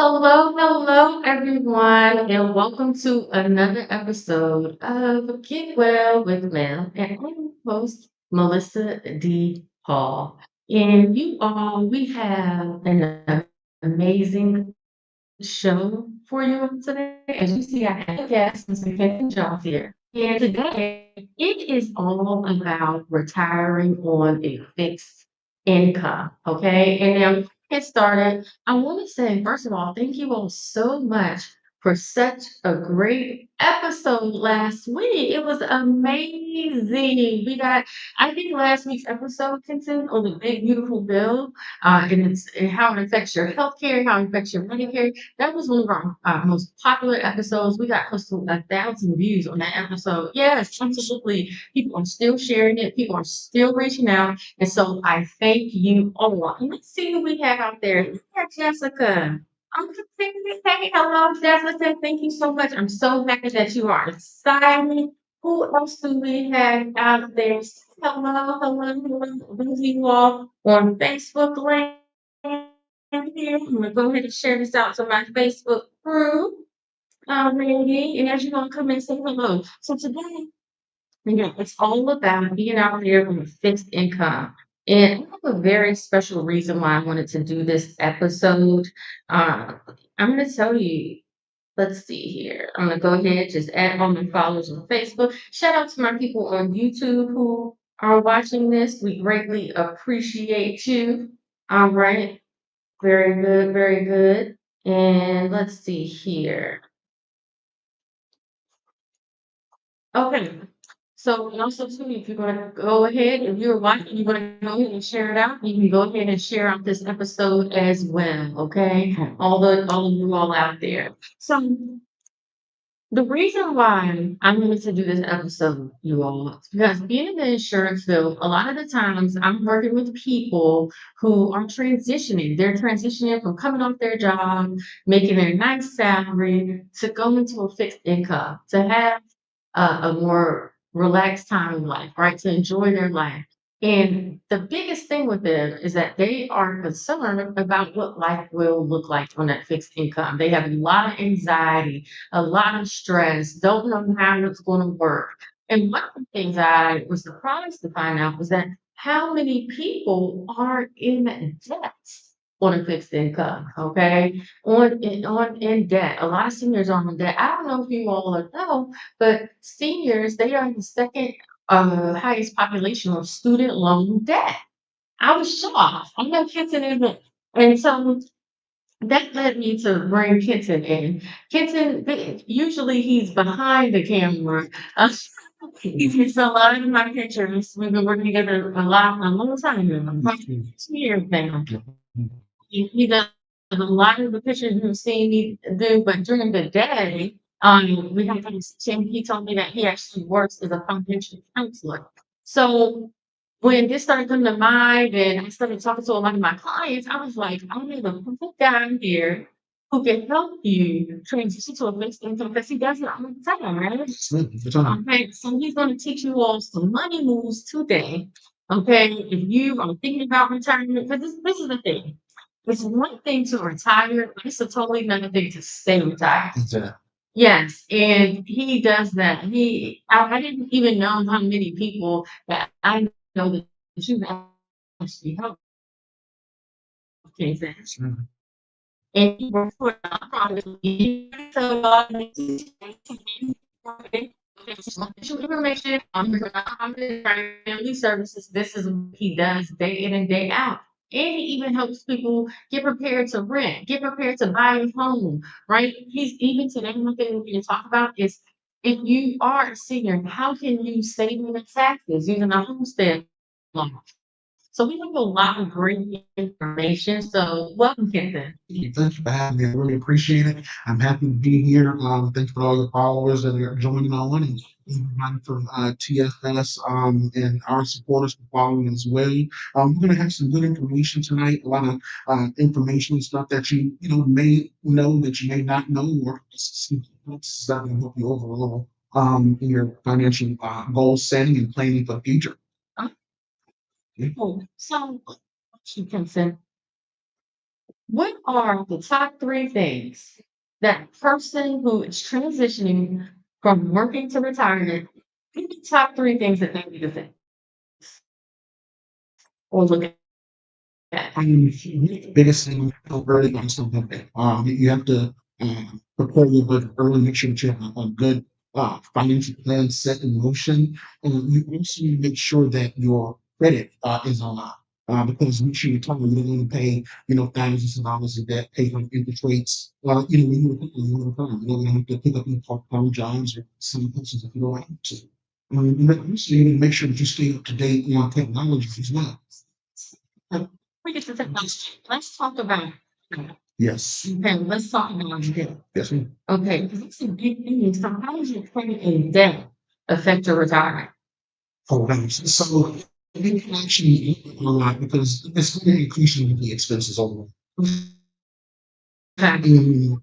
Hello, everyone, and welcome to another episode of Get Well with Mel. And I'm your host, Melissa D. Hall. And you all, we have an amazing show for you today. As you see, I have a guest, Mr. Kevin Jones here. And today, it is all about retiring on a fixed income. Okay. And now, before we get started, I want to say, first of all, thank you all so much for such a great episode last week. It was amazing. I think last week's episode contained on the big, beautiful bill, and how it affects your healthcare, how it affects your Medicare. That was one of our most popular episodes. We got close to 1,000 views on that episode. Yes, absolutely. People are still sharing it. People are still reaching out. And so I thank you all. And let's see who we have out there. We have Jessica. I'm continuing to say hello, Jessica. Thank you so much. I'm so happy that you are excited. Who else do we have out there? Hello. Those of you all on Facebook land here. I'm gonna go ahead and share this out to my Facebook group already. And as you want to come in and say hello. So today, it's all about being out there with a fixed income. And I have a very special reason why I wanted to do this episode. Uh, I'm going to tell you, let's see here. I'm going to go ahead, just add all my followers on Facebook. Shout out to my people on YouTube who are watching this. We greatly appreciate you. All right. Very good, very good. And let's see here. Okay. So, and also too, if you're going to go ahead, if you're watching, you're going to go ahead and share it out. You can go ahead and share out this episode as well. Okay, all of you all out there. So, the reason why I wanted to do this episode, you all, is because being in the insurance field, a lot of the times I'm working with people who are transitioning. They're transitioning from coming off their job, making a nice salary, to go into a fixed income, to have a more relaxed time in life, right? To enjoy their life. And the biggest thing with them is that they are concerned about what life will look like on that fixed income. They have a lot of anxiety, a lot of stress, don't know how it's going to work. And one of the things I was surprised to find out was that how many people are in debt on a fixed income, okay? On in debt. A lot of seniors are in debt. I don't know if you all know, but seniors, they are the second highest population of student loan debt. I was shocked. I know Kenton isn't. And so that led me to bring Kenton in. Usually he's behind the camera. Uh, he's a lot of my pictures. We've been working together a long time now, like 2 years now. He does a lot of the pictures you've seen me do, but during the day, we have conversation. He told me that he actually works as a financial counselor. So when this started coming to mind and I started talking to a lot of my clients, I was like, I need a perfect guy here who can help you transition to a fixed income because he does it all the time, right? Okay, so he's going to teach you all some money moves today. Okay, if you are thinking about retirement, because this is the thing. It's one thing to retire, but it's a totally another thing to stay retired. Yes, and he does that. I didn't even know how many people that I know that you actually help transaction. And he works for a nonprofit. So, information on family services. This is what he does day in and day out. And he even helps people get prepared to rent, get prepared to buy a home, right? He's even today, one thing we're going to talk about is if you are a senior, how can you save on the taxes using a homestead loan? So we have a lot of great information. So welcome, Kenton. Thanks for having me. I really appreciate it. I'm happy to be here. Thanks for all your followers that are joining on and everybody from TFS and our supporters for following as well. We're going to have some good information tonight, a lot of information and stuff that may know that you may not know, or stuff that will help you overall in your financial goal setting and planning for the future. Oh, cool. So, Kenton, What are the top three things that a person who is transitioning from working to retirement, give me top three things that they need to fix or look at? The biggest thing early on something you have to prepare your budget early, make sure that you have a good financial plan set in motion. And you also need to make sure that your credit is on because once you retire, you don't want to pay, thousands of dollars in debt, pay for interest rates. When you're retired, you don't have to pick up any part-time jobs or some places if you don't have to. And also, you need to make sure that you stay up to date on technology as well. We get to technology. Let's talk about Yes. okay, let's talk about debt. Yes, ma'am. Okay, because it's a big thing. So how does your credit and debt affect your retirement? Oh, nice. So it can actually eat a lot because it's going to increase the expenses overall. Okay. And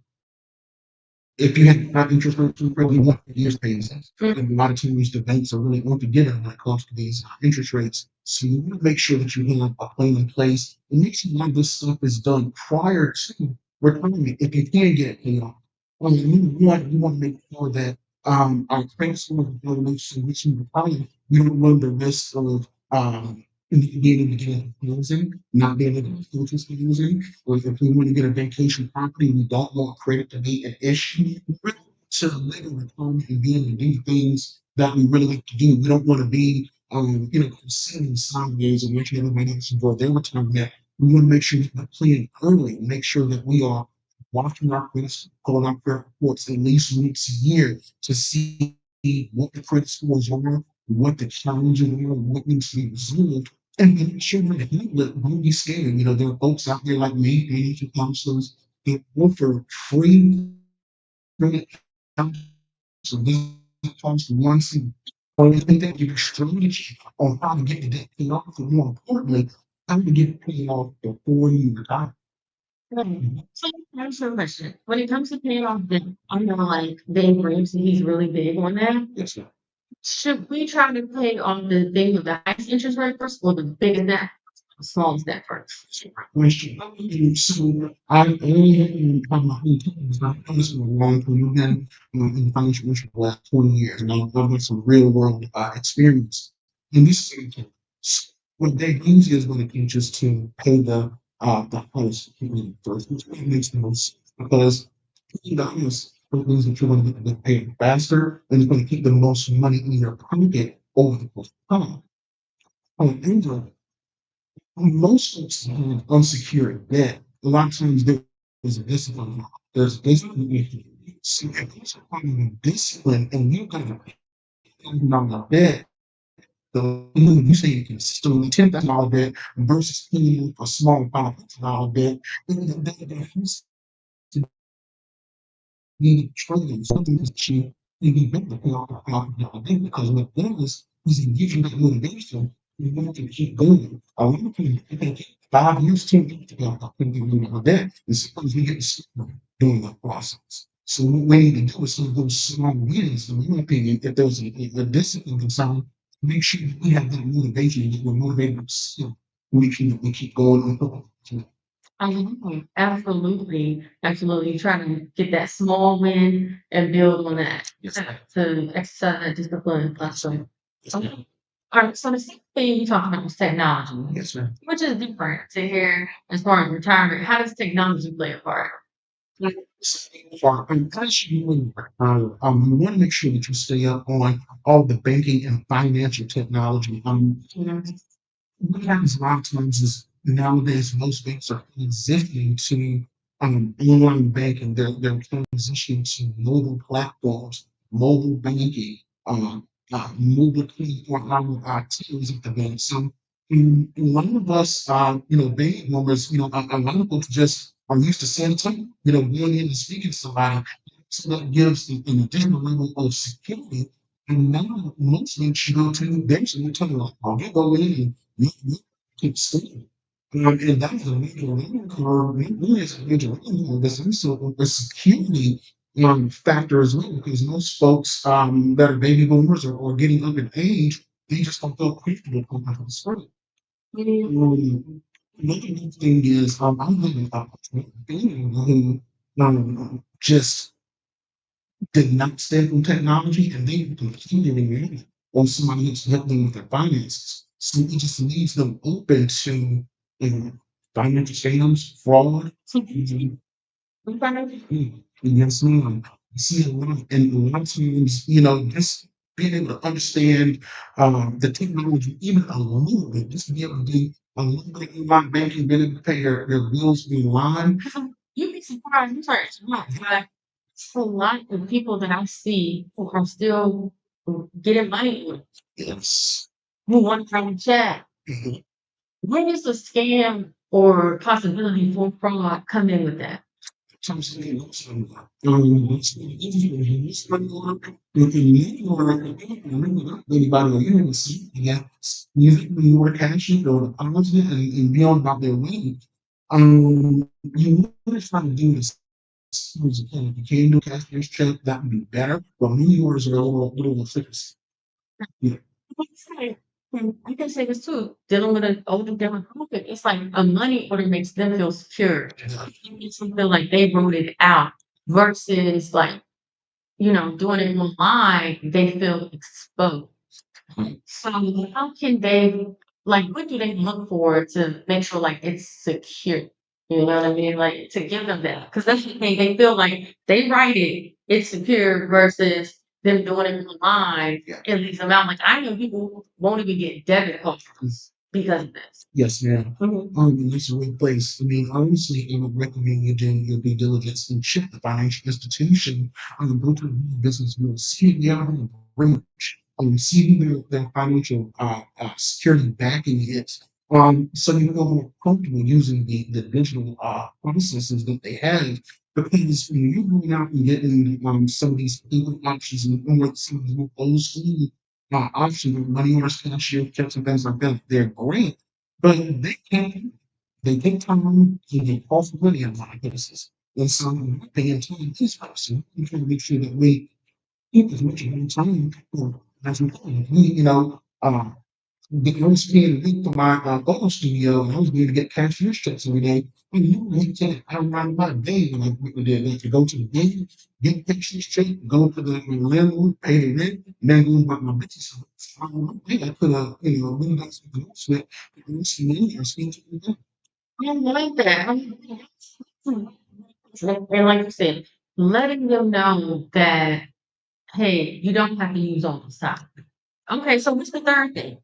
if you have high interest rates, you probably want years pays. Mm. And a lot of times the banks are really unforgiving when it comes to these interest rates. So you want to make sure that you have a plan in place and make sure a lot of this stuff is done prior to retirement if you can get it paid off. You want to make sure that our credit score is going to make sure that you retire. You don't run the risk of being able to get housing, not being able to purchase housing, or if we want to get a vacation property, we don't want credit to be an issue. We really want to live in retirement and be able to do things that we really like to do. We don't want to be, sitting sideways and watching everybody else enjoy their retirement. We want to make sure we plan early and make sure that we are watching our credit, going out credit reports at least once a year to see what the credit scores are, what the challenges are, what needs to be resolved and make sure that don't be scared. There are folks out there like me, financial counselors, that offer free credit counseling. This costs one seat. Or you think that your strategy on how to get the debt paid off, and more importantly, how to get it paid off before you retire. Right. So here's your question. When it comes to paying off debt, I know like Dave Ramsey, he's really big on that. Yes, sir. Should we try to pay on the thing with the highest interest rate first or the biggest debt, the smallest debt first? Question. So I only have my whole team is not this for a long time. We've been in financial industry for the last 20 years, and I've got some real world experience. And this is what they use is going to teach us to pay the highest payment first, which makes the most sense because paying the highest means that you're going to get paid faster and it's going to keep the most money in your pocket over the course of time. However, most folks have unsecured debt. A lot of times there's a discipline. There's a discipline issue. So if there's a problem of discipline and you're gonna pay $10,000 debt, the you say you can still $10,000 debt versus paying a small $5,000 debt, then that has to be trade. Something is cheap. You can better pay off the $5,000 debt because what that is it gives you that motivation you want to keep going. A lot of people it can take 5 years, 10 years to pay off $5,000 debt, and sometimes we get stuck during that process. So what we need to do is some of those small wins, in my opinion, if there's a discipline concern, make sure that we have that motivation, that we're motivated to still make sure that we keep going and going. Absolutely, absolutely. Trying to get that small win and build on that Yes, ma'am. to exercise that discipline. Awesome. Yes, ma'am. All right, so the second thing you talked about was technology, Yes, ma'am. which is different to here as far as retirement. How does technology play a part? For as you you want to make sure that you stay up on all the banking and financial technology. What happens a lot of times is nowadays most banks are transitioning to online banking. They're transitioning to mobile platforms, mobile banking, mobile 24-hour activities at the bank. So a lot of us, baby boomers, a lot of folks just are used to saying something, going in and speaking to somebody. So that gives an additional level of security. And now most banks you go to, banks will tell you, like, oh, you go in and you keep staying. And that is a major learning curve. It really is a major learning curve. There's also a security factor as well, because most folks that are baby boomers or getting up in age, they just don't feel comfortable coming to the screen. Another good thing is I had a being who just did not stand on technology and they completely rely on somebody else to help them with their finances. So it just leaves them open to financial scams, fraud. Yes, ma'am. I see a lot, and a lot of times, just being able to understand the technology even a little bit, just to be able to do a little bit of online banking, being able to pay your bills online. You'd be surprised. I'm sorry, it's not, but a lot of people that I see who are still getting money with, Yes. who want to come and chat. Mhm. Where does the scam or possibility for fraud come in with that? Sometimes they look somewhere. It's easy to use money on you can use or ring up anybody or you can see yeah. Usually when you were cashing or deposit and be on about their way. You want to try to do this as you can. If you can do a cashier's check, that would be better. But many orders are a little fixed. Yeah. Say, I can say this too, dealing with an older demographic, it's like a money order makes them feel secure. It makes them feel like they wrote it out versus like, doing it online, they feel exposed. So how can they like what do they look for to make sure like it's secure? You know what I mean? Like to give them that. Because that's the thing, they feel like they write it, it's secure versus them doing it online, Yeah. it leaves them out. Like I know people who won't even get debit cards because of this. Yes, ma'am. Mhm. It's a real place. I mean, honestly, I would recommend you do your due diligence and check the financial institution. Go to the business bureau, see if they have a branch, see who their financial security backing is. So you know more comfortable using the digital processes that they have. Because when you're going out and getting some of these payment options and or some of the more old school options with money orders, cashier checks, and things like that, they're great but they take time and they cost money in a lot of cases. And so paying time is person. We try to make sure that we keep as much of our time as we can. I was paying a week for my photo studio and I was able to get cashier's checks every day. And you really can't outrun my day when I did that to go to the bank, get cashier's check, go to the landlord, pay the rent, and then go about my business. I put a really nice announcement and some money I spent on that. I like that. And like you said, letting them know that hey, you don't have to use all the time. Okay, so what's the third thing?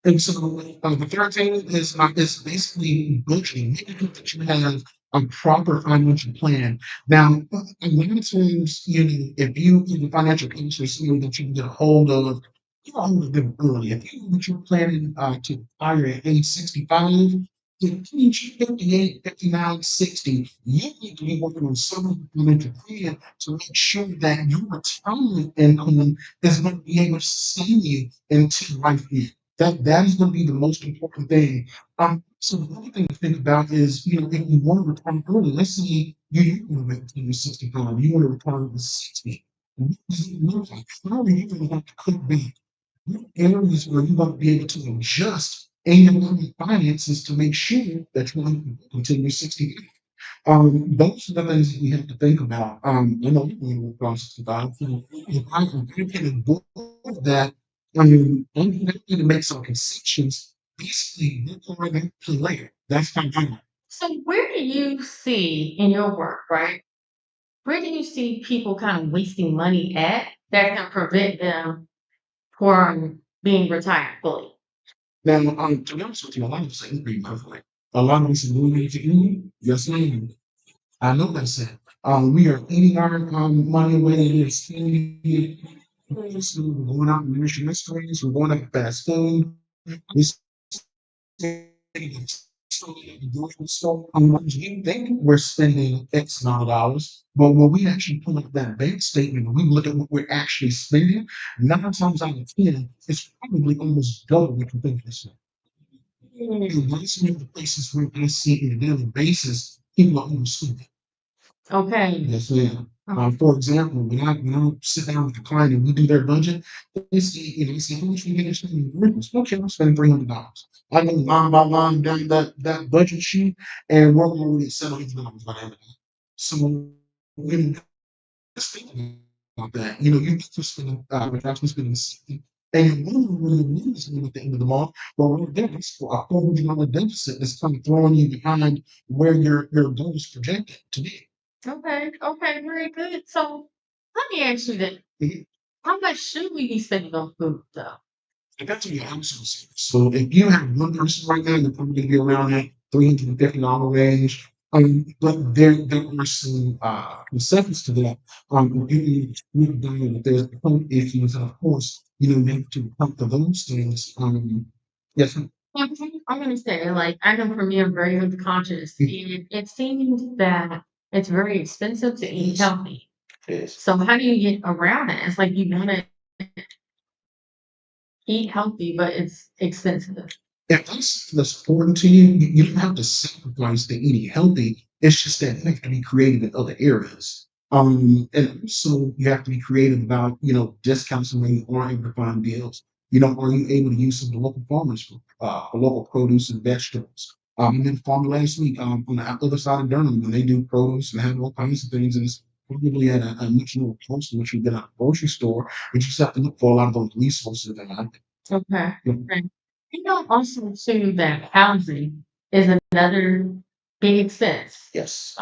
And so the third thing is basically budgeting, making sure that you have a proper financial plan. Now, a lot of times, if you in the financial planner see that you can get a hold of, get a hold of them early. If you know that you're planning to retire at age 65, if age 58, 59, 60, you need to be working on some financial plan to make sure that your retirement income is going to be able to sustain you until life ends. That is going to be the most important thing. So the other thing to think about is, if you want to retire early, let's say you want to wait until you're 65, you want to retire at 60. What does it look like? How are you going to have to cut back? What areas where you want to be able to adjust in your current finances to make sure that you're going to until you're 60? Those are the things that we have to think about. I know we process about if I can avoid that, I'm going to make some concessions. Basically, look over that to later. That's kind of So where do you see in your work, right? Where do you see people kind of wasting money at that can prevent them from being retired fully? now. To be honest with you, a lot of us ain't being perfect. A lot of us are moving to eat. Yes, ma'am. I know that's it. We are eating our money away. We are spending it. We're going out in Mission restaurants. We're going out to fast food. We're so you think we're spending X amount of dollars, but when we actually pull up that bank statement and we look at what we're actually spending, 9 times out of 10, it's probably almost double what you think it's. And that's one of the places where I see on a daily basis people are overspending. Okay. Yes, ma'am. For example, when I sit down with a client and we do their budget, they say, they say, how much we get spending? Okay, I'm spending $300. I go line by line down that budget sheet, and we're already at $700 by the end of it. So when just thinking about that, you just spending, actually spending 60, and you're wondering where your money is going at the end of the month. Well, right there, that's a $400 deficit that's kind of throwing you behind where your goal is projected to be. Okay, okay, very good. So let me ask you then, Mhm. how much should we be spending on food though? Depends on your household size. So if you have one person right now, you're probably going to be around that $350 range. But there are some concessions to that. If you down that there's health issues, and of course, you have to account for those things. Yes. I'm gonna say, like, I know for me, I'm very health conscious, and it seems that it's very expensive to eat Yes. healthy. Yes. So how do you get around it? It's like you want to eat healthy, but it's expensive. If that's important to you, you don't have to sacrifice the eating healthy. It's just that you have to be creative in other areas. And also you have to be creative about, discounts when you are able to find deals. Are you able to use some of the local farmers for local produce and vegetables? And then farm last week on the other side of Durham, when they do produce and have all kinds of things, and it's probably at a much lower cost than what you get at a grocery store, but you just have to look for a lot of those resources that are out Okay. there. Right. Also too that housing is another big expense. Yes.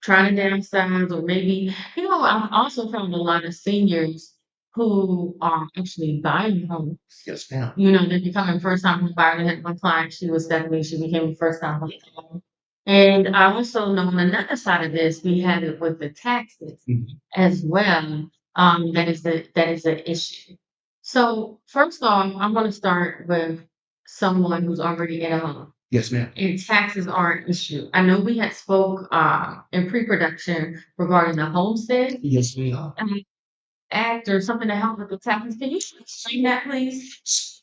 Trying to downsize or maybe, I've also found a lot of seniors who are actually buying homes. Yes, ma'am. They're becoming first time home buyer. I had one client, she became a first time home buyer. And I also know on another side of this, we have it with the taxes Mhm. as well. That is an issue. So first off, I'm going to start with someone who's already in a home. Yes, ma'am. And taxes are an issue. I know we had spoke in pre-production regarding the homestead Yes, ma'am. act or something to help with the taxes. Can you explain that, please?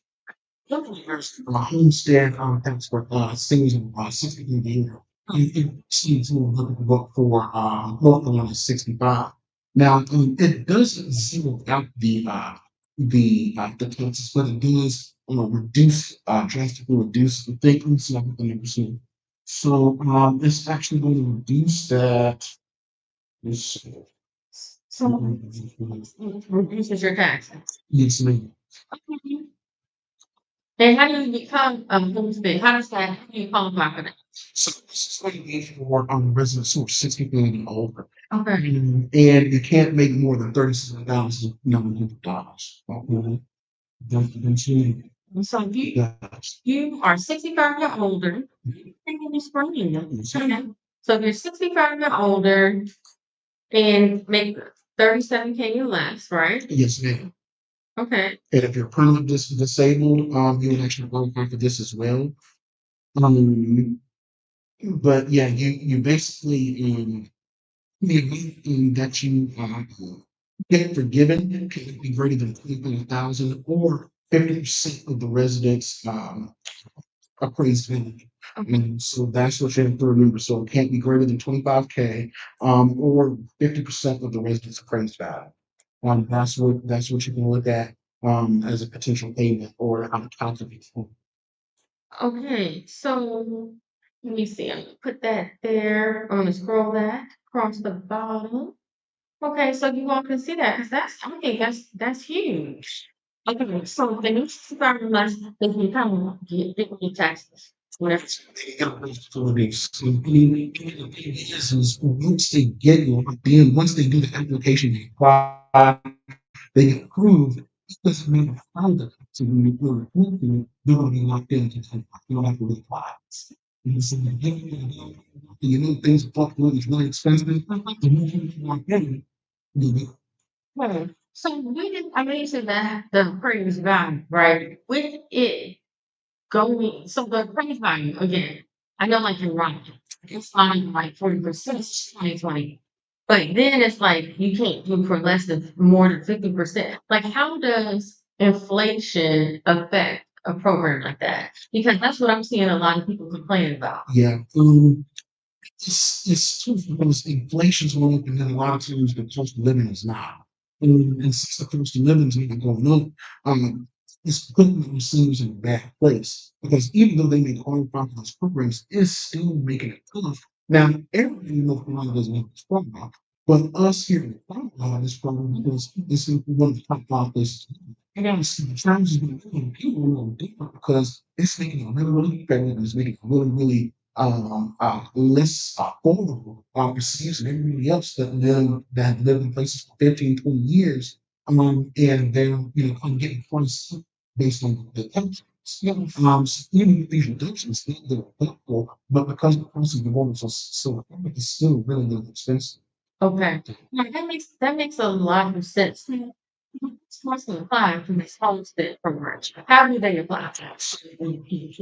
Luckily, there's a homestead tax for seniors of 60 and over. It seems to look for both of them is 65. Now, it doesn't zero out the taxes, but it does reduce drastically reduce the frequency of the percent. So it's actually going to reduce that. This, So reduces your taxes. yes, ma'am. And how do you become a homestead? How do you qualify for that? So this is going to be for residents who are 65 and older. Okay. And you can't make more than $37,900. Okay. That's it. So Yes. you are 65 or older. In the spring. Okay. So if you're 65 or older and make 37K or less, right? Yes, ma'am. Okay. And if you're permanently disabled, you can actually qualify for this as well. Um, but yeah, you basically the amount that you get forgiven can be greater than 25,000 or 50% of the residents' appraised value. And so that's what you have to remember. So it can't be greater than 25K or 50% of the residents' appraised value. That's what you can look at as a potential payment or how to calculate for. Okay. So let me see. I'm gonna put that there. I'm gonna scroll that across the bottom. Okay, so you all can see that because I think that's huge. Okay, so the new system must they can come get your taxes. Whatever. They get a responsibilities. So the thing is once they get it, then once they do the application, they apply, they get approved. It doesn't matter how the so when you're approved, they're going to be locked into something. You don't have to reapply. And so things fluctuate. It's really expensive. The more people want in, the Okay. So I mean, you said that the praise value, right? With it going, so the praise value again, I know like you're right. It's fine like 40% 2020. But then it's like you can't do for less than more than 50%. Like how does inflation affect a program like that? Because that's what I'm seeing a lot of people complaining about. yeah. it's true because inflation's going up, and then a lot of times the cost of living is not. And since the cost of living is not going up, it's putting themselves in a bad place because even though they may qualify for those programs, it's still making it tough. Now, everybody in North Carolina doesn't have this problem, but us here in the South have this problem because it's one of the top office. Yes, the times is going to be people a little different because it's making it really, really fair, and it's making it really, really less affordable overseas and everybody else that live in places for 15, 20 years. And they're kind of getting priced based on the tax rates. Yeah. So even with these reductions, they're helpful, but because the price of the water is so high, it's still really, really expensive. Okay. Yeah, that makes a lot of sense. It's must apply for this homestead program. How do they apply? So if you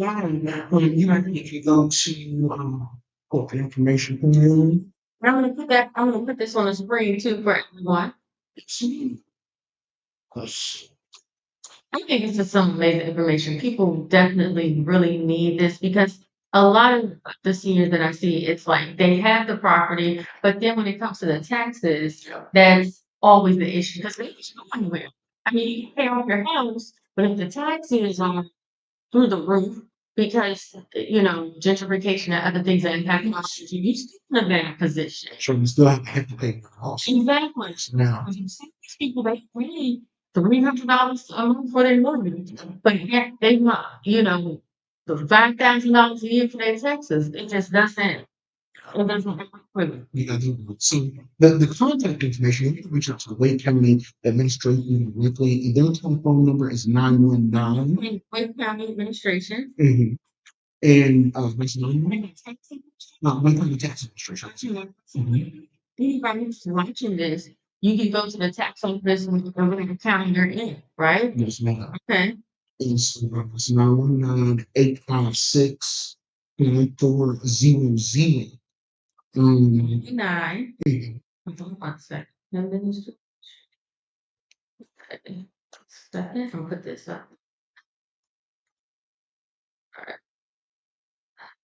go to the information panel, I'm gonna put this on the screen too for everyone. see, I think it's just some amazing information. People definitely really need this because a lot of the seniors that I see, it's like they have the property, but then when it comes to the taxes, that's always the issue because they just go anywhere. I mean, you can pay off your house, but if the taxes are through the roof because gentrification and other things that impact our city, you still in a bad position. so you still have to pay for the house. Exactly. Now, Because you see these people, they pay $300 a month for their mortgage, but yet they want, the $5,000 a year for their taxes. It doesn't work for them. yeah, so the contact information, you can reach out to the Wake County Administration directly. Their telephone number is 919. Wake County Administration. Mhm. And that's 919. No, Wake County Tax Administration. Mhm. Anybody who's watching this, you can go to the tax office and whatever county you're in, right? Yes, ma'am. Okay. It's 919-856 9400. 9. Hold on 1 second. Administration. Second, I'll put this up. All right.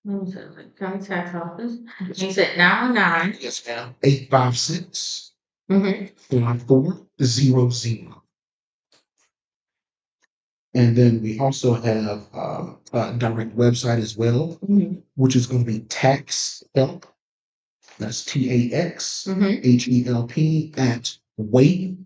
What was it? Like county tax office. You said 919. Yes, ma'am. 856 Mm-hmm. 9400. And then we also have a direct website as well, Mm-hmm. which is going to be tax help. That's Mm-hmm. TAXHELP at wait.gov.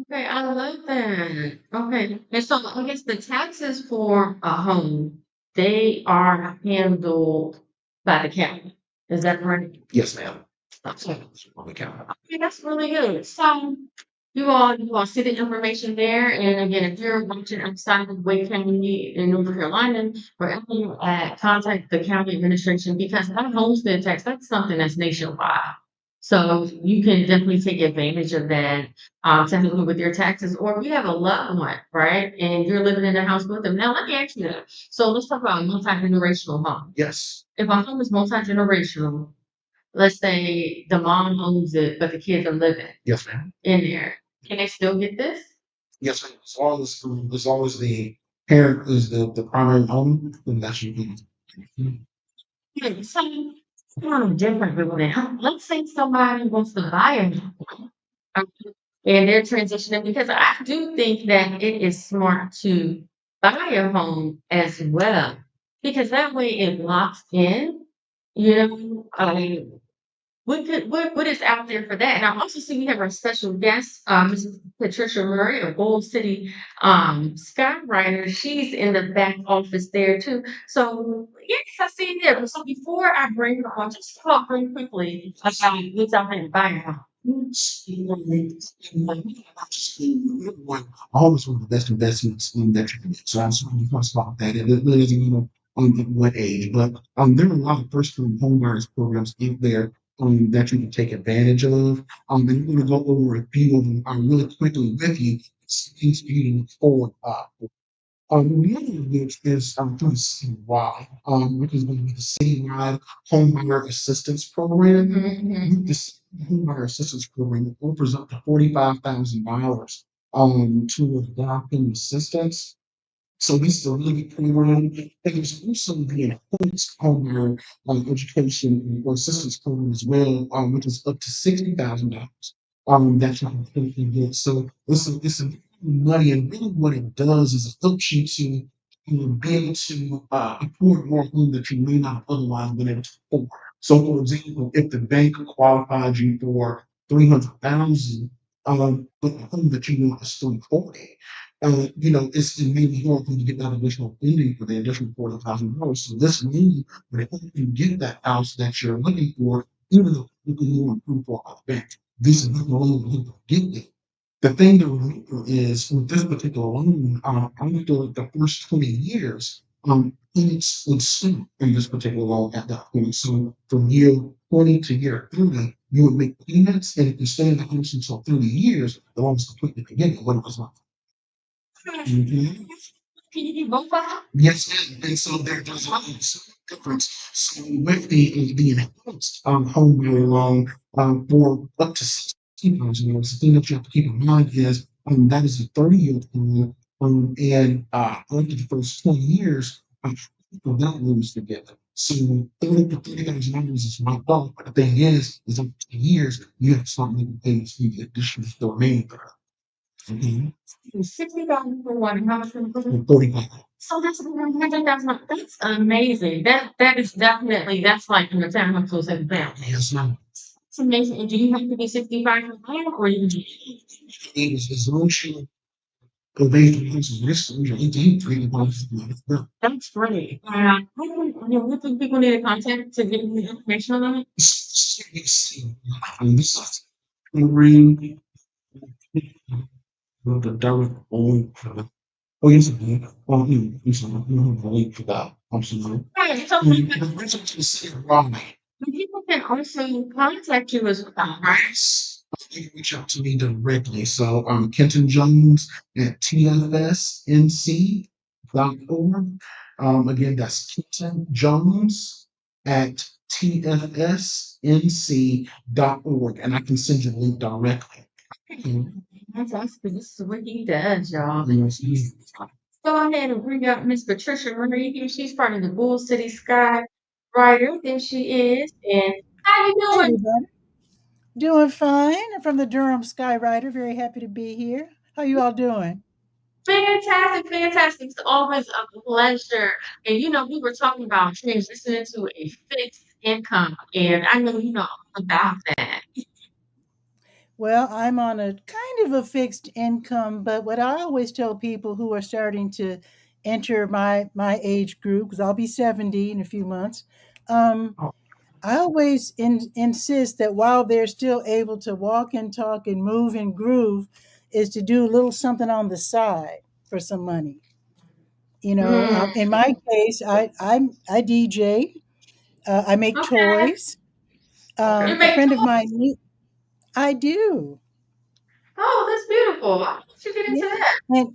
Okay, I love that. Okay. And so I guess the taxes for a home, they are handled by the county. Is that right? Yes, ma'am. Okay. On the counter. Okay, that's really good. So you all see the information there. And again, if you're watching outside of Wake County in North Carolina, wherever you're at, contact the county administration because that homestead tax, that's something that's nationwide. So you can definitely take advantage of that to help with your taxes. Or if you have a loved one, right? And you're living in a house with them. Now let me ask you that. So let's talk about a multi-generational home. Yes. If a home is multi-generational, let's say the mom owns it, but the kids are living Yes, ma'am. in there. Can they still get this? Yes, ma'am. As long as the parent is the primary owner, then that should be. Yeah, so kind of different with that. Let's say somebody wants to buy a home, and they're transitioning because I do think that it is smart to buy a home as well because that way it locks in. You know, what is out there for that? And I also see we have our special guest, Mrs. Patricia Murray of Gold City Skywriter. She's in the back office there too. So yes, I see it there. But so before I bring her on, just talk very quickly about what's out there to buy a house. Home is one of the best investments that you can make. So I'm certainly talk about that. And it really doesn't matter at what age, but there are a lot of first-time home buyers programs out there that you can take advantage of. And I'm going to go over a few of them really quickly with you. Things for you to look forward one of which is through CY, which is going to be the citywide homebuyer assistance program. Mhm. With this homebuyer assistance program, it offers up to $45,000 towards down payment assistance. So this is a really good program. And there's also the enhanced homeowner education or assistance program as well, which is up to $60,000 that you can get. So it's a money, and really what it does is it helps you to be able to afford more home that you may not have otherwise been able to afford. So, for example, if the bank qualified you for 300,000, but the home that you want is 340, it may be hard for you to get that additional funding for the additional $40,000. So this means would help you get that house that you're looking for, even though you can more approve for a bank. This is not the only way to get there. The thing to remember is with this particular loan, after the first 20 years, payments would stop in this particular loan at that point. So from year 20 to year 30, you would make payments, and if you stay in the house until 30 years, the loan is completely forgiven when it was not. Mhm. Can you do both of them? Yes, and so there's a difference. So with the enhanced home buyer loan for up to 60,000 dollars, the thing that you have to keep in mind is that is a 30-year plan, and after the first 20 years, for that loan is forgiven. So 30,000 dollars is wiped off, but the thing is after 10 years, you have to start making payments for the additional still remaining. Mhm. 60,000 for one, and how much for the other? And 45. So that's 100,000. That's amazing. That is definitely that's like in the townhouse was in that. Yes, ma'am. It's amazing. And do you have to be 65 for that, or you As long as you obey the rules of this, you're 18, 3 months. that's great. What do people need to contact to get more information on that? And this is ring the direct only for the. Oh, yes, I do. Oh, yes, I have a link for that. Absolutely. Right. So The reason to say why. people can also contact you as well, right? You can reach out to me directly. So Kenton Jones at tfsnc.org. Again, that's Kenton Jones at tfsnc.org. And I can send you the link directly. Mhm. Fantastic. This is what he does, y'all. Yes, Go ahead and bring up Miss Patricia Marie here. She's part of the Bull City Sky writer. There she is. And how you Hey, doing? everybody. Doing fine. From the Durham Skywriter. Very happy to be here. How you all doing? Fantastic, fantastic. It's always a pleasure. And we were talking about transitioning to a fixed income, and I know you know all about that. Well, I'm on a kind of a fixed income, but what I always tell people who are starting to enter my age group, because I'll be 70 in a few months, um, I always insist that while they're still able to walk and talk and move and groove, is to do a little something on the side for some money. Mm, In my case, I DJ. I make okay. toys. You A make friend of toys. mine, I do, Oh, that's beautiful. Why don't you get into yeah. that?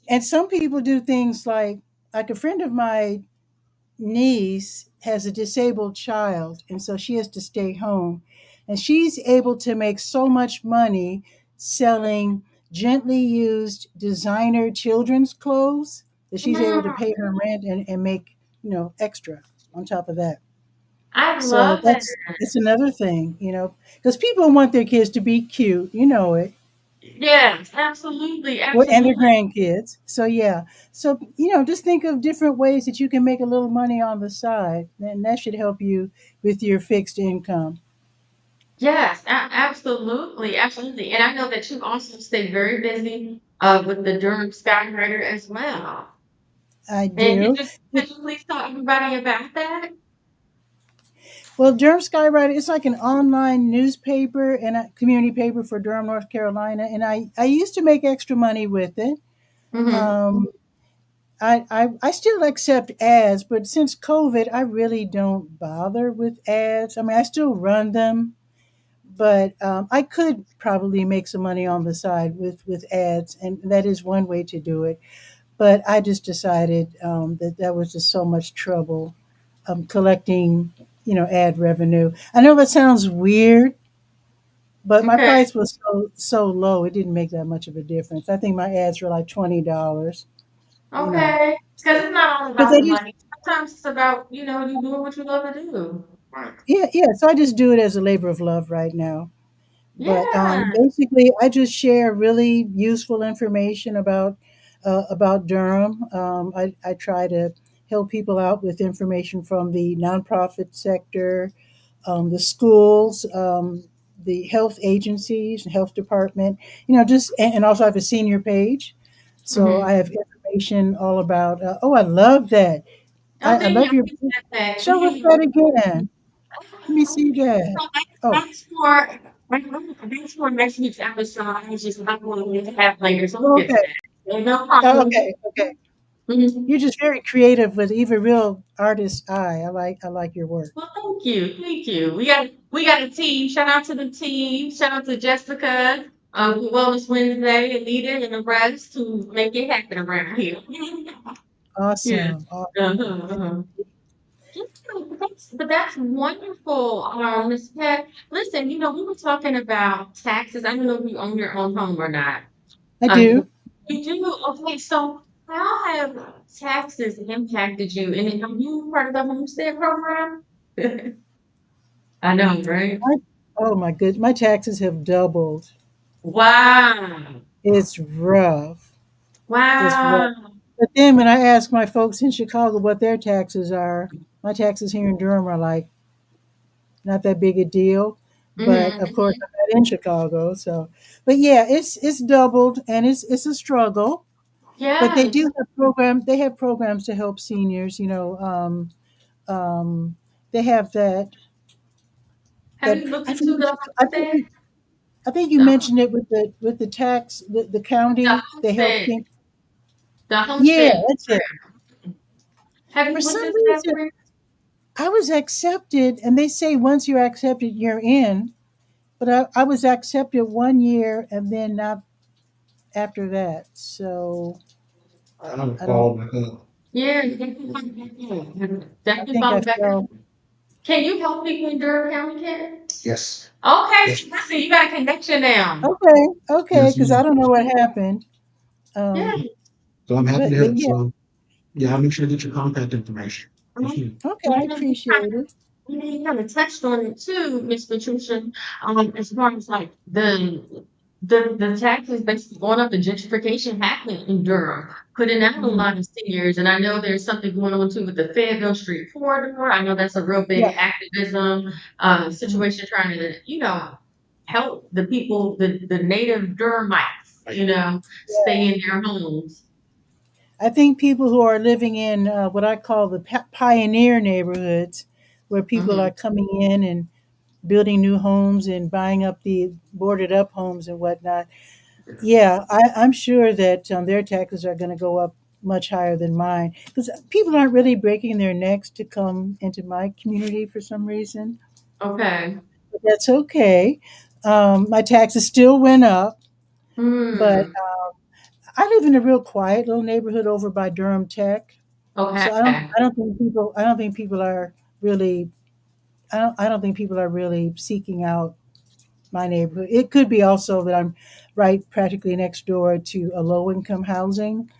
And some people do things like a friend of my niece has a disabled child, and so she has to stay home, and she's able to make so much money selling gently used designer children's clothes that she's able to Mm, pay her rent and make extra on top of that. I So love that. that's another thing, because people want their kids to be cute, it, Yes, absolutely, and their absolutely. grandkids. So yeah, so just think of different ways that you can make a little money on the side, and that should help you with your fixed income. Yes, absolutely, absolutely. And I know that you also stay very busy with the Durham Skywriter as well. I And do. could you please tell everybody about that? Well, Durham Skywriter is like an online newspaper and a community paper for Durham, North Carolina, and I used to make extra money with it. Mm-hmm. Um, I still accept ads, but since COVID, I really don't bother with ads. I mean, I still run them, but I could probably make some money on the side with ads, and that is one way to do it. But I just decided that was just so much trouble collecting, ad revenue. I know that sounds weird, but my Okay. price was so low, it didn't make that much of a difference. I think my ads were like $20. you know. Okay. Because So, it's not all because about I the just money. Sometimes it's about, you doing what you love to do. Right. yeah. So I just do it as a labor of love right now. But Yeah. basically, I just share really useful information about Durham. I try to help people out with information from the nonprofit sector, the schools, the health agencies, health department. Just and also I have a senior page, so I Mm-hmm. have information all about. Oh, I love that. I Okay, yeah, love your. we said that. Show us that again. Let me see that. So Oh, that's for next week's episode. I was just not going to have later, so we'll get to okay. that. Yeah, no Oh, problem. okay. Okay. Mhm. You're just very creative with even real artist eye. I like your work. Well, thank you, thank you. We got a team. Shout out to the team. Shout out to Jessica, Wellness Wednesday, Anita, and the rest who make it happen around here. Yeah. Awesome. Awesome. Uh-huh, uh-huh. Yeah, but that's wonderful, Miss Pat. Listen, we were talking about taxes. I don't know if you own your own home or not. I Um, do. you do? Okay, so how have taxes impacted you? And then are you part of the homestead program? I know, right? I, oh my good. My taxes have doubled. Wow. It's rough. It's rough. Wow. But then when I ask my folks in Chicago what their taxes are, my taxes here in Durham are like not that big a deal. But of course, Mm-hmm. I'm not in Chicago, so. But yeah, it's doubled, and it's a struggle. But they do Yes. have program. They have programs to help seniors. Um, they have Have that you looked I forget into what the you, I think homestead? you I think you The, mentioned it with the tax the the county they help homestead. think. The Yeah, homestead that's it. program. Have For you looked some into that reason program? I was accepted, and they say once you're accepted you're in. But I was accepted 1 year and then not after that. So I have a I don't. follow back up. Yeah, definitely follow back up. I Definitely think I follow back up. fell. Can you help people in Durham County, Ken? Yes. Okay, Yes. listen, you got a connection now. Okay, okay, Yes, because I ma'am. don't know what happened. Yeah. So I'm happy to But help. yeah, So yeah, I'll make sure to get your contact information. Yes, Mhm. ma'am. okay, I You know, you kind appreciate of it. you kind of touched on it too, Miss Patricia. As far as like the taxes basically going up, the gentrification happening in Durham, putting out a Mhm. lot of seniors. And I know there's something going on too with the Fayetteville Street corridor. I know that's a real Yeah. big activism Mhm. situation trying to, help the people, the native Durhamites, stay in their homes. I think people who are living in what I call the pioneer neighborhoods, where people are Hmm. coming in and building new homes and buying up the boarded up homes and whatnot. Yeah, I'm sure that their taxes are going to go up much higher than mine because people aren't really breaking their necks to come into my community for some reason. Okay. But that's okay. My taxes still went up, but Hmm. I live in a real quiet little neighborhood over by Durham Tech. So Okay. I don't think people are really I don't think people are really seeking out my neighborhood. It could be also that I'm right practically next door to a low income housing,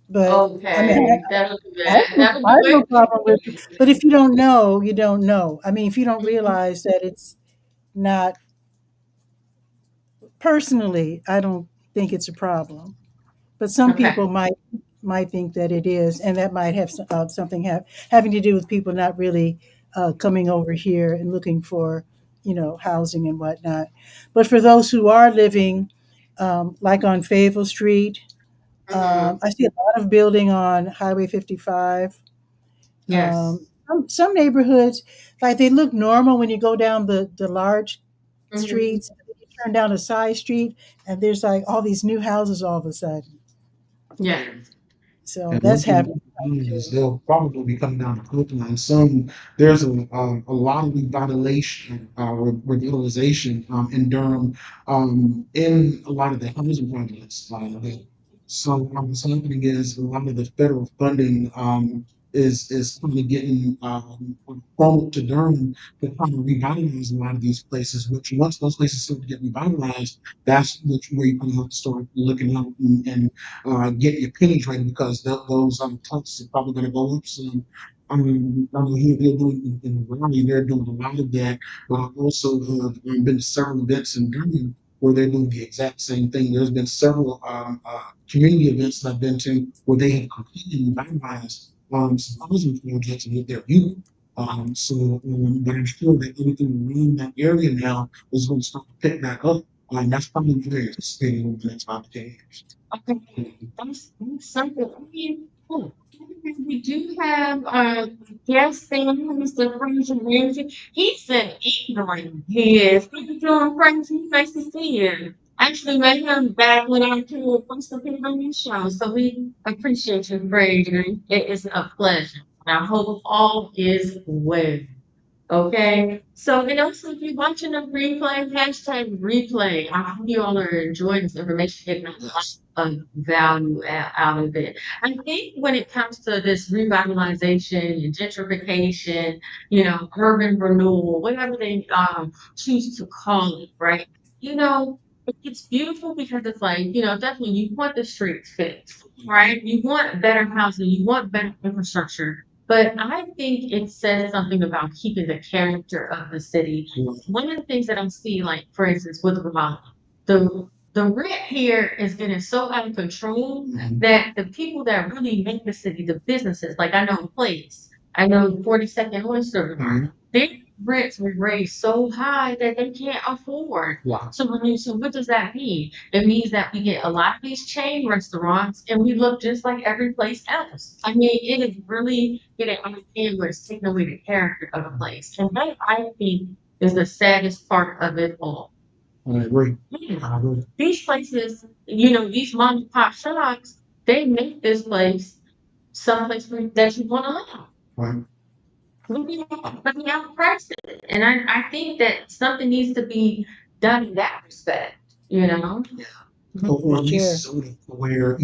but I mean Okay. That'll do I have that. no, That'll I do have no problem with it. it. But if you don't know, you don't know. I mean, if you don't Mhm. realize that it's not personally, I don't think it's a problem. But some Okay. people might think that it is, and that might have something having to do with people not really coming over here and looking for housing and whatnot. But for those who are living, like on Fayetteville Street, Mhm. I see a lot of building on Highway 55. Yes. Some neighborhoods, like they look normal when you go down the large Mhm. streets. You turn down a side street, and there's like all these new houses all of a sudden. Yes. So And one that's thing happening about the is too. they'll probably be coming down the pipeline. There's a lot of revitalization in Durham, in a lot of the housing projects. So what's happening is a lot of the federal funding. is kind of getting funneled to Durham to kind of revitalize a lot of these places. Which once those places start to get revitalized, that's where you kind of have to start looking out and get your pennies ready because those taxes are probably going to go up soon. I know here they're doing in Raleigh, they're doing a lot of that, but I've also been to several events in Durham where they're doing the exact same thing. There's been several community events that I've been to where they have completely revitalized some housing projects with their youth. But I'm sure that anything around that area now is going to start to pick back up. And that's probably very anticipated over the next 5 to 10 years. Okay, that's something. I mean, oh, we do have guest thing, Mr. Fraser Ramsey. He's an ignorant. He is. How you doing, Fraser? Nice to see you. Actually met him back when I toured across the Pennsylvania show, so we appreciate you, Fraser. It is a pleasure. I hope all is well. Okay. So, and also, if you're watching a replay, hashtag replay. I hope you all are enjoying this information, getting a lot Yes. of value out of it. I think when it comes to this revitalization and gentrification, urban renewal, whatever they choose to call it, right? You know, it's beautiful because it's like, definitely you want the streets fixed, right? You want better housing, you want better infrastructure. But I think it says something about keeping the character of the city. One of the things that I see, like for instance, with Raleigh, the rent here is getting so out of control Mhm. that the people that really make the city, the businesses, like I know a place, I know 42nd Oyster, Mhm. their rents were raised so high that they can't afford. Wow. So what does that mean? It means that we get a lot of these chain restaurants and we look just like every place else. I mean, it is really getting understand where it's taking away the character of a place. And that I think is the saddest part of it all. I agree. Yeah. I agree. These places, these mom and pop shops, they make this place someplace that you want to live. Right. But we outpriced it. And I think that something needs to be done in that respect, you know? Or For at sure. least sort of where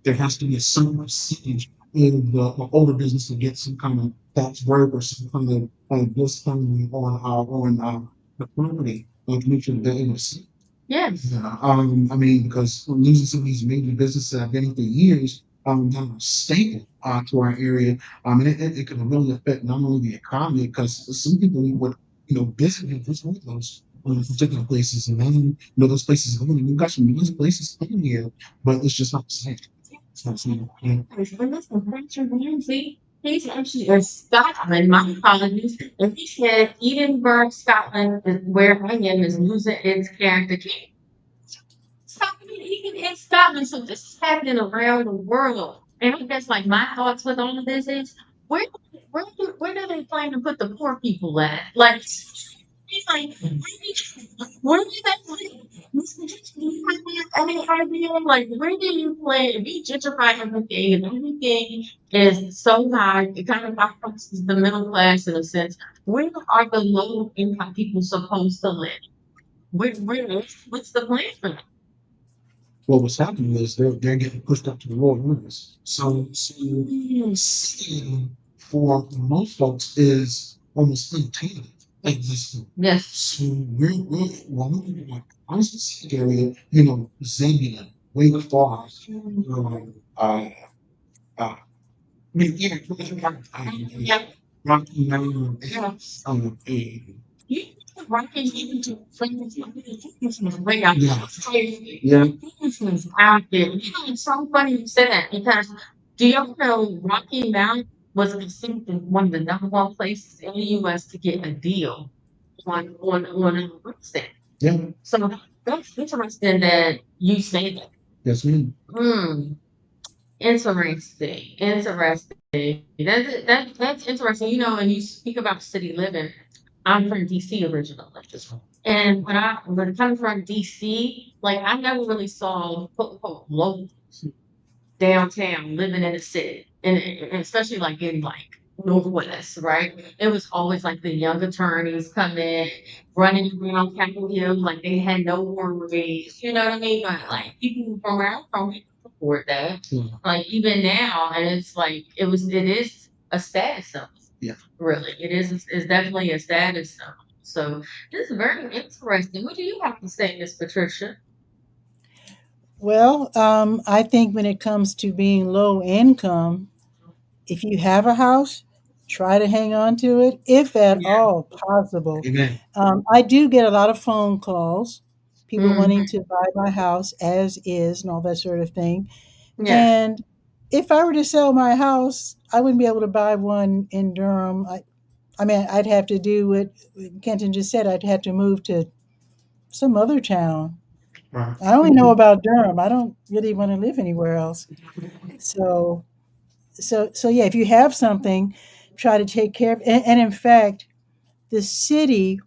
there has to be a some percentage in the older business to get some kind of tax break or some kind of discount on the property to make sure that they're able to see. Yes. Yeah, I mean, because we're losing some of these major businesses that have been here for years, that are staple to our area, and it can really affect not only the economy, because some people would, visit and just want those particular places, and then, those places, we've got some nice places in here, but it's just not the same. It's not the same. Yeah. And listen, Richard Ramsey, he's actually in Scotland, my apologies. And he said Edinburgh, Scotland is where I am is losing its character. Something even in Scotland, so this is happening around the world. And I guess like my thoughts with all of this is where where do they plan to put the poor people at? Like he's like where do they plan? Do you have any idea? Like where do you plan if you gentrify everything and everything is so high, it kind of bypasses the middle class in a sense. Where are the low income people supposed to live? What's the plan for that? Well, what's happening is they're getting pushed up to the lower areas. So seeing for most folks is almost unattainable existing. Yes. So we're looking at like our specific area, Zambia, Wake Forest, uh, I mean, even Yeah. Rocky Mountain, Yes. and You working even to friends this was way out yeah, crazy. yeah, This is out there. It's so funny you say that because do y'all know Rocky Mount was considered one of the number one places in the US to get a deal on a real estate. yeah, So that's interesting that you say that. yes, ma'am. Hmm. Interesting. Interesting. That's interesting. And you speak about city living. I'm from DC originally. That's right. And when coming from DC, like I never really saw quote unquote locals downtown living in the city. And especially like in like Northwest, right? It was always like the young attorneys come in, running around Capitol Hill, like they had no worries, you know what I mean? But like people from where I'm from, we can afford that. Yeah. Like even now, and it's like it is a status symbol. Yeah. Really, it is. It's definitely a status symbol. So this is very interesting. What do you have to say, Miss Patricia? Well, I think when it comes to being low income, if you have a house, try to hang on to it if at Yeah. all possible. Amen. I do get a lot of phone calls, people wanting Hmm. to buy my house as is and all that sort of thing. Yeah. And if I were to sell my house, I wouldn't be able to buy one in Durham. I mean, I'd have to do what Kenton just said. I'd have to move to some other town. Right. I only know about Durham. I don't really want to live anywhere else. So, so yeah. If you have something, try to take care of. And in fact, the city.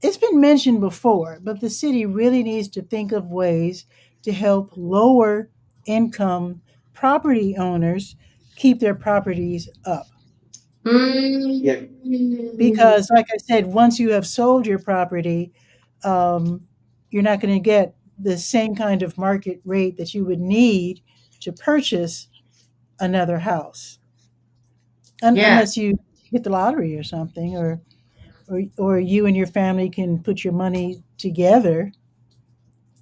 It's been mentioned before, but the city really needs to think of ways to help lower income property owners keep their properties up. Yeah. Mm. Because, like I said, once you have sold your property, um, you're not going to get the same kind of market rate that you would need to purchase another house, Yeah. unless you hit the lottery or something, or you and your family can put your money together,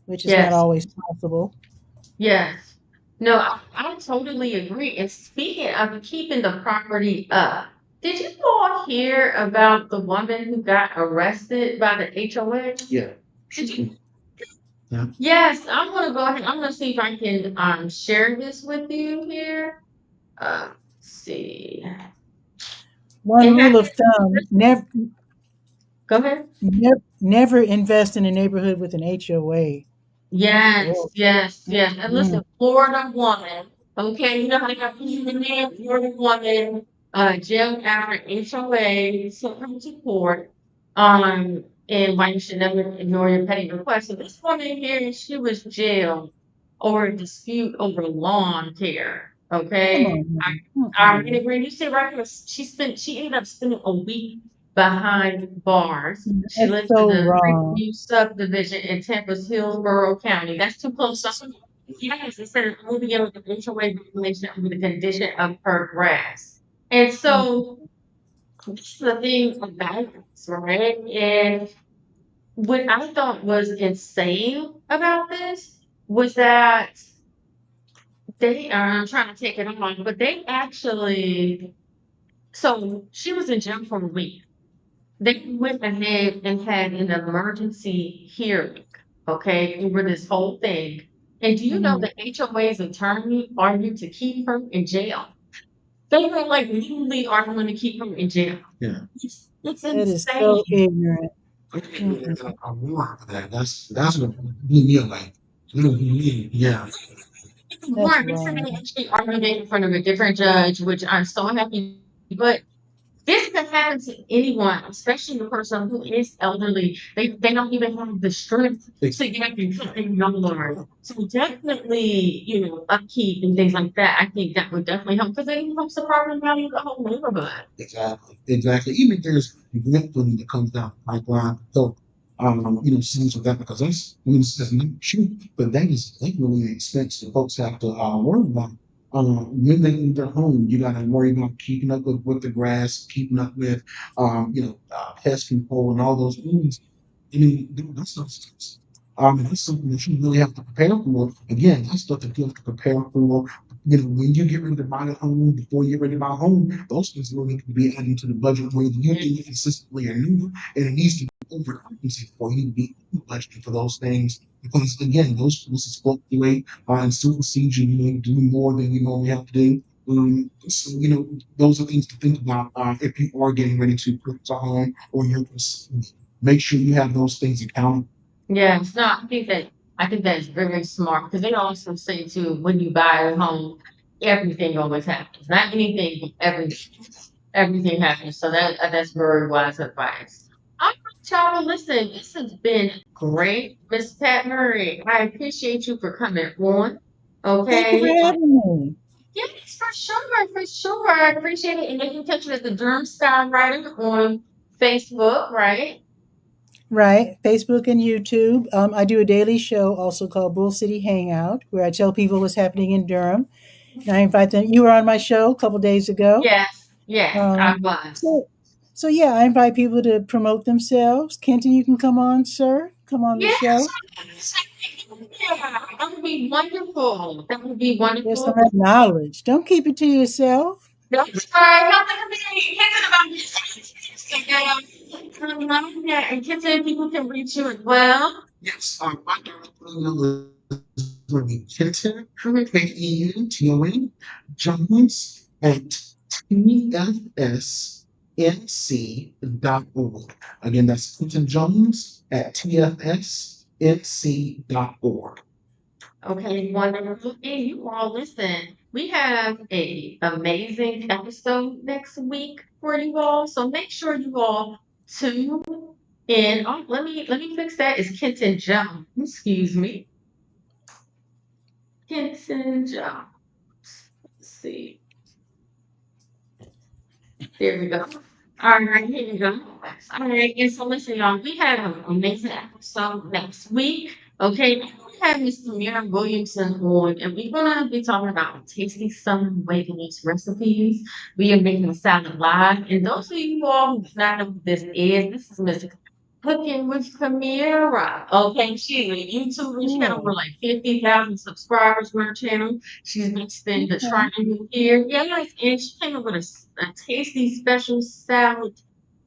which is not Yes. always possible. Yes. No, I totally agree. And speaking of keeping the property up, did you all hear about the woman who got arrested by the HOA? Yeah. Did you? Yeah. Yes, I'm gonna go ahead. I'm gonna see if I can share this with you here. Let's see. One It rule of happened. thumb: Go ahead. never invest in a neighborhood with an HOA. Yes, Oh, yes, yes. And mm, listen, Florida woman. Okay, you know how they got people in there, Florida woman, jailed after HOA, took her to court, and why you should never ignore your petty requests. So this woman here, she was jailed over a dispute over lawn care. come Okay. on, man. I Mm-mm. really agree. You see right here, she ended up spending a week behind bars. She That's lives in so the wrong. Creekview subdivision in Tampa's Hillsborough County. That's too close. Yes, it said moving in with the HOA regulation over the condition of her grass. And Mm. so this is the thing about this, right? And what I thought was insane about this was that they are trying to take it on, but they actually, so she was in jail for a week. They went ahead and had an emergency hearing, okay, over this whole thing. And do you know Mhm. the HOA's attorney argued to keep her in jail? They were like literally arguing to keep her in jail. Yeah. It's That is so insane. ignorant. I think there's Mm-mm. a warrant for that. That's what blew me away. Blew me. Yeah. It's a That's warrant. They said they wrong. actually argued it in front of a different judge, which I'm so happy. But this can happen to anyone, especially the person who is elderly. They don't even have the strength Ex- to get up and cut their number. So definitely, upkeep and things like that. I think that would definitely help because it helps the property value of the whole neighborhood. Exactly. Exactly. Even if there's victim that comes down the pipeline, so scenes with that because it's not cheap, but that is really an expense that folks have to worry about. When they leave their home, you got to worry about keeping up with the grass, keeping up with pest control and all those things. I mean, that's stuff. That's something that you really have to prepare for. Again, that's stuff that you have to prepare for. When you get ready to buy a home, before you're ready to buy a home, those things really need to be added to the budget where you're doing it consistently or new, and it needs to be overcompensated for. You need to be budgeting for those things because again, those prices fluctuate and supersede you. You may do more than you normally have to do. So those are things to think about if you are getting ready to purchase a home or you're make sure you have those things accounted. Yes, no, I think that is very smart because they also say too when you buy a home, everything always happens. Not anything, but everything happens. So that's very wise advice. All right, y'all. Well, listen, this has been great, Miss Pat Murray. I appreciate you for coming on. Thank you for Okay. having me. Yes, for sure, for sure. I appreciate it. And they can catch you at the Durham Skywriter on Facebook, right? Right, Facebook and YouTube. I do a daily show also called Bull City Hangout, where I tell people what's happening in Durham. I invite them. You were on my show a couple days ago. Yes, yes, I Um, was. so, so yeah, I invite people to promote themselves. Kenton, you can come on, sir. Come on the Yes, show. yeah, that would be wonderful. That would be There's some wonderful. of that knowledge. Don't keep it to yourself. That's right. Nothing to be hinted about yeah, and Kitson, people can reach you as well. Yes, my direct email is going to be Kenton, Mhm. Kenton, Jones at tfsnc.org. Again, that's Kenton Jones at tfsnc.org. Okay, wonderful. Hey, you all listen. We have a amazing episode next week for you all. So make sure you all tune in. Oh, let me fix that. It's Kenton Jones. Excuse me. Kenton Jones. Let's see. There we go. All right, here you go. All right, and so listen, y'all, we have an amazing episode next week. Okay, we have Miss Samira Williamson on, and we're gonna be talking about tasty summer awakenings recipes. We are making a salad live, and those of you all who do not know who this is Miss Cooking with Camira. Okay, she's a YouTuber. She got over Cool. like 50,000 subscribers on her channel. She's mixed in the Okay. triangle here. Yes, and she came up with a tasty special salad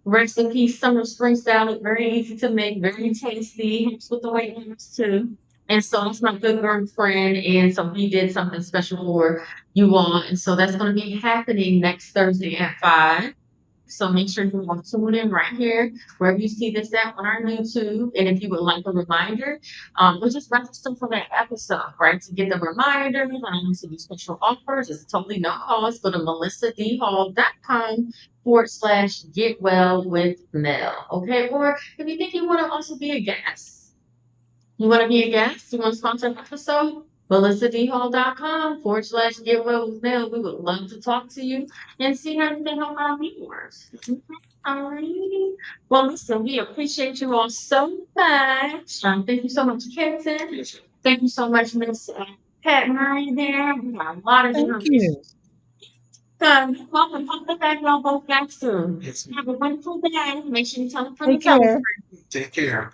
recipe, summer spring salad. Very easy to make, very tasty. Helps with the weight loss too. And so that's my good girlfriend. And so we did something special for you all. And so that's going to be happening next Thursday at 5. So make sure you want to tune in right here, wherever you see this at on our YouTube. And if you would like a reminder, we'll just register for that episode, right? To get the reminders and also the special offers. It's totally no cost. Go to melissadhall.com/get well with Mel. Okay. Or if you think you want to also be a guest, you want to be a guest? You want to sponsor an episode? melissadhall.com/get well with Mel. We would love to talk to you and see how you can help our viewers. All right. Well, listen, we appreciate you all so much. Thank you so much, Kenton. Thank you so much, Miss Pat Murray there. We got a lot of Thank different you. welcome. Hope to have y'all both back soon. Yes. Have a wonderful day. Make sure you tell a friend to Take tell a care. friend. Take care.